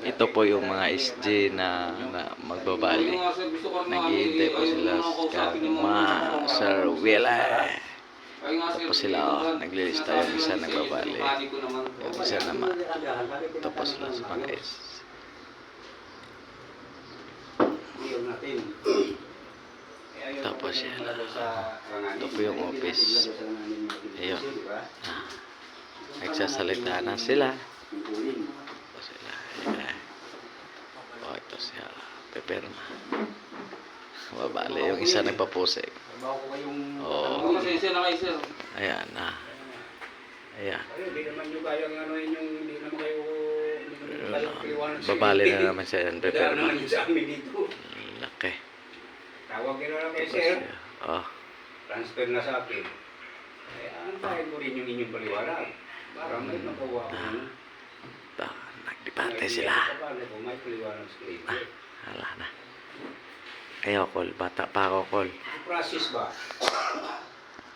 Ito po yung mga SG na magbabali. Naghihintay po sila Sir Willa. Tapos sila, naglilista yung isa nagbabali. Yung isa naman. Tapos sila sa mga SG. Tapos sila. Ito po yung office. Ayun. Nagsasalita na sila. Ito sila. Ito siya. Peperma. Babali. Yung isa nagpapusik. Ayan na. Ayan. Babali na naman siya yan. Peperma. Laki. Tawag nyo na kay sir. Transfer na sa akin. Kaya antayin ko rin yung inyong paliwanag. Para may magawa ko. Nagdebate sila. May paliwanag sa kayo. Hala na. Ayaw, Col. Bata pa ako, Col. Process ba?